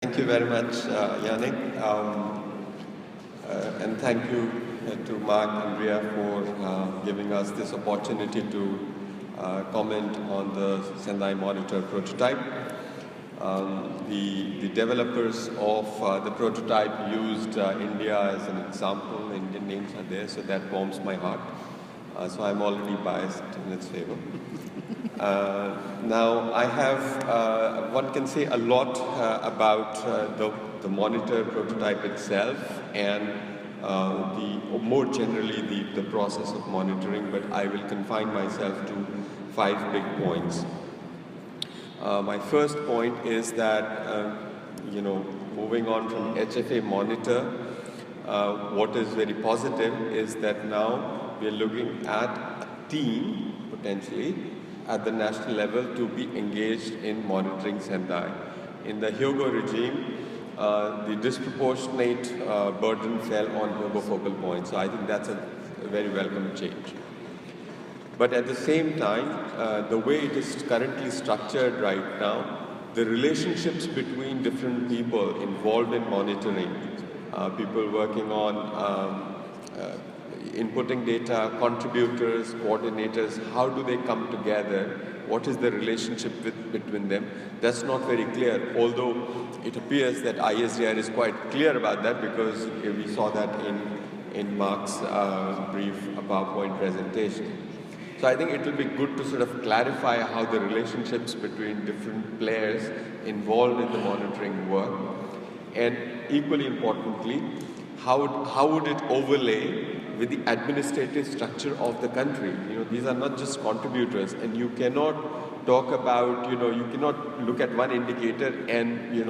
Thank you very much, Yannick, and thank you to Mark and Ria for giving us this opportunity to comment on the Sendai Monitor prototype. The developers of the prototype used India as an example. Indian names are there, so that warms my heart. So I'm already biased in its favor. Now, I have, one can say a lot about the monitor prototype itself and more generally the process of monitoring, but I will confine myself to 5 big points. My first point is that, moving on from HFA monitor, what is very positive is that now we are looking at a team, potentially, at the national level to be engaged in monitoring Sendai. In the Hyogo regime, the disproportionate burden fell on Hyogo focal points. So I think that's a very welcome change. But at the same time, the way it is currently structured right now, the relationships between different people involved in monitoring, people working on inputting data, contributors, coordinators, how do they come together? What is the relationship between them? That's not very clear, although it appears that ISDR is quite clear about that because we saw that in Mark's brief PowerPoint presentation. So I think it will be good to sort of clarify how the relationships between different players involved in the monitoring work, and equally importantly, how would it overlay with the administrative structure of the country? These are not just contributors, and you cannot talk about, you cannot look at one indicator and,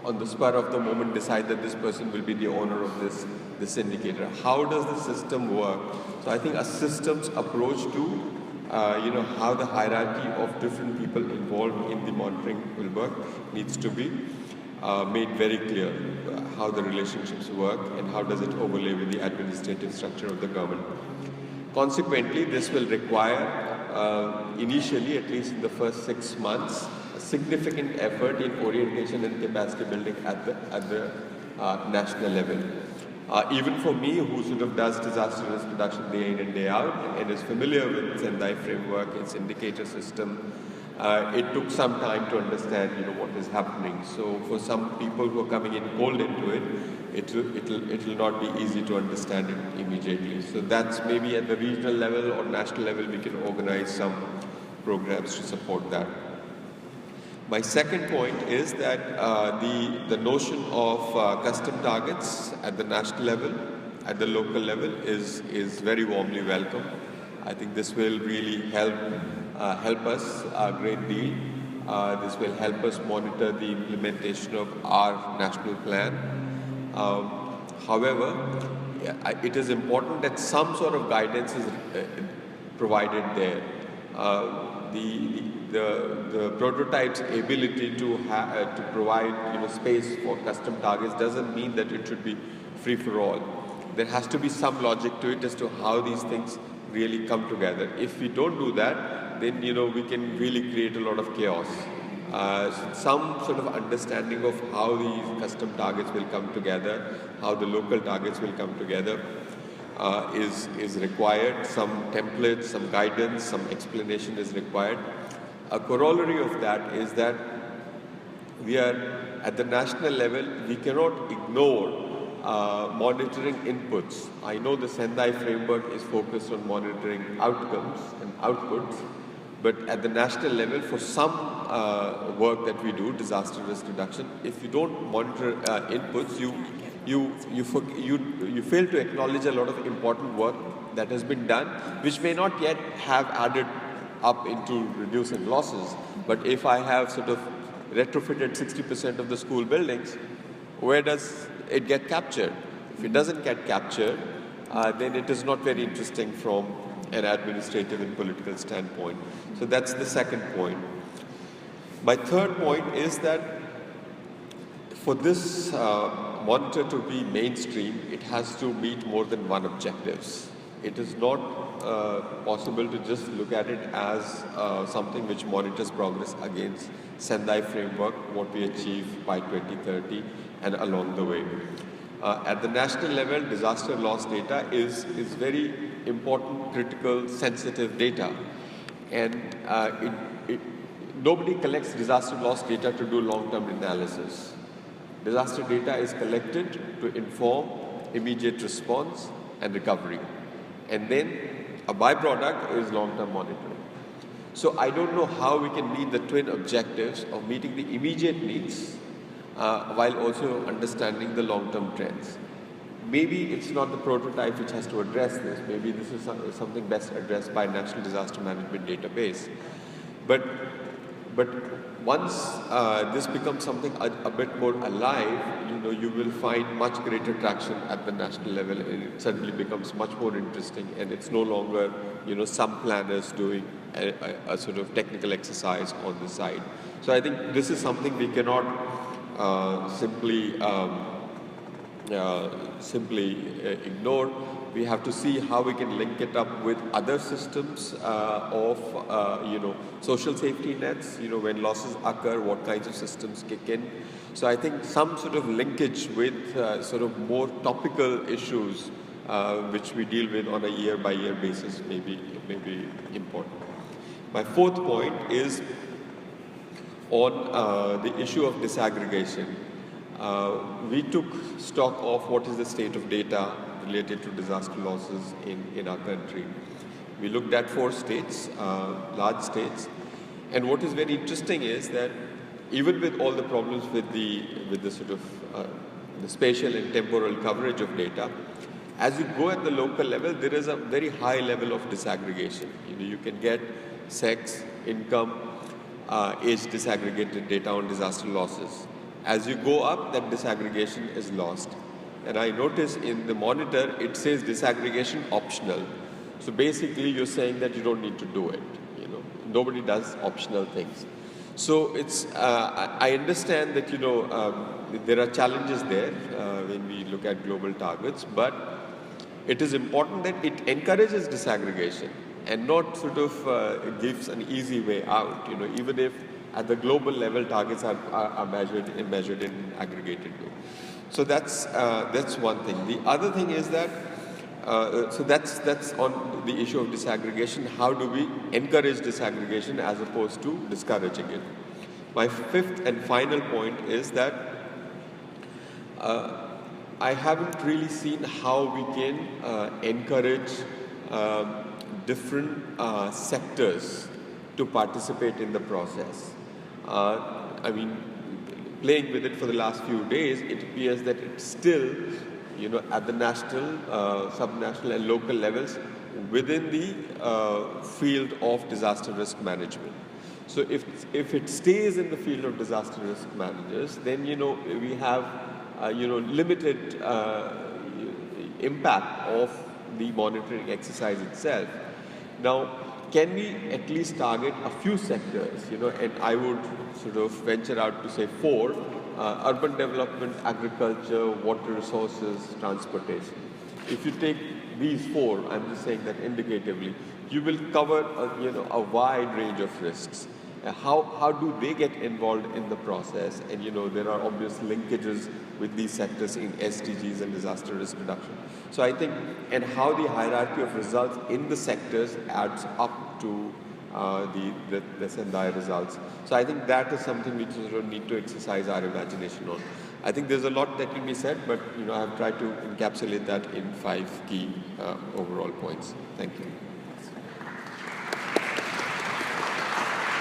on the spur of the moment decide that this person will be the owner of this indicator. How does the system work? So I think a systems approach to, how the hierarchy of different people involved in the monitoring will work needs to be made very clear. How the relationships work and how does it overlay with the administrative structure of the government. Consequently, this will require, initially, at least in the first 6 months, a significant effort in orientation and capacity building at the national level. Even for me, who sort of does disaster risk reduction day in and day out and is familiar with Sendai framework, its indicator system, it took some time to understand, what is happening. So for some people who are coming in cold into it, it will not be easy to understand it immediately. So that's maybe at the regional level or national level, we can organize some programs to support that. My second point is that the notion of custom targets at the national level, at the local level, is very warmly welcome. I think this will really help us a great deal. This will help us monitor the implementation of our national plan. However, it is important that some sort of guidance is provided there. The prototype's ability to provide space for custom targets doesn't mean that it should be free for all. There has to be some logic to it as to how these things really come together. If we don't do that, then we can really create a lot of chaos. Some sort of understanding of how these custom targets will come together, how the local targets will come together, is required. Some templates, some guidance, some explanation is required. A corollary of that is that we are at the national level, we cannot ignore monitoring inputs. I know the Sendai framework is focused on monitoring outcomes and outputs, but at the national level, for some work that we do, disaster risk reduction, if you don't monitor inputs, you fail to acknowledge a lot of important work that has been done, which may not yet have added up into reducing losses. But if I have sort of retrofitted 60% of the school buildings, where does it get captured? If it doesn't get captured, then it is not very interesting from an administrative and political standpoint. So that's the second point. My third point is that for this monitor to be mainstream, it has to meet more than one objectives. It is not possible to just look at it as something which monitors progress against Sendai framework, what we achieve by 2030 and along the way. At the national level, disaster loss data is very important, critical, sensitive data. And nobody collects disaster loss data to do long-term analysis. Disaster data is collected to inform immediate response and recovery. And then a byproduct is long-term monitoring. So I don't know how we can meet the twin objectives of meeting the immediate needs while also understanding the long-term trends. Maybe it's not the prototype which has to address this. Maybe this is something best addressed by National Disaster Management Database. But once this becomes something a bit more alive, you will find much greater traction at the national level, and it suddenly becomes much more interesting. And it's no longer, some planners doing a sort of technical exercise on the side. So I think this is something we cannot simply ignore. We have to see how we can link it up with other systems of social safety nets. When losses occur, what kinds of systems kick in. So I think some sort of linkage with sort of more topical issues which we deal with on a year-by-year basis may be important. My fourth point is on the issue of disaggregation. We took stock of what is the state of data related to disaster losses in our country. We looked at 4 states, large states, and what is very interesting is that even with all the problems with the sort of the spatial and temporal coverage of data, as you go at the local level, there is a very high level of disaggregation. You can get sex, income, age disaggregated data on disaster losses. As you go up, that disaggregation is lost. And I notice in the monitor, it says disaggregation optional. So basically, you're saying that you don't need to do it. Nobody does optional things. So it's, I understand that, there are challenges there when we look at global targets, but it is important that it encourages disaggregation and not sort of gives an easy way out, even if at the global level targets are measured in an aggregated way. So that's one thing. The other thing is that, so that's on the issue of disaggregation. How do we encourage disaggregation as opposed to discouraging it? My fifth and final point is that I haven't really seen how we can encourage different sectors to participate in the process. I mean, playing with it for the last few days, it appears that it's still, at the national, subnational and local levels within the field of disaster risk management. So if it stays in the field of disaster risk managers, then, we have, limited impact of the monitoring exercise itself. Now, can we at least target a few sectors, and I would sort of venture out to say 4, urban development, agriculture, water resources, transportation. If you take these 4, I'm just saying that indicatively, you will cover a wide range of risks. How do they get involved in the process? And there are obvious linkages with these sectors in SDGs and disaster risk reduction. So I think, and how the hierarchy of results in the sectors adds up to the Sendai results. So I think that is something which we need to exercise our imagination on. I think there's a lot that can be said, but I have tried to encapsulate that in 5 key overall points. Thank you.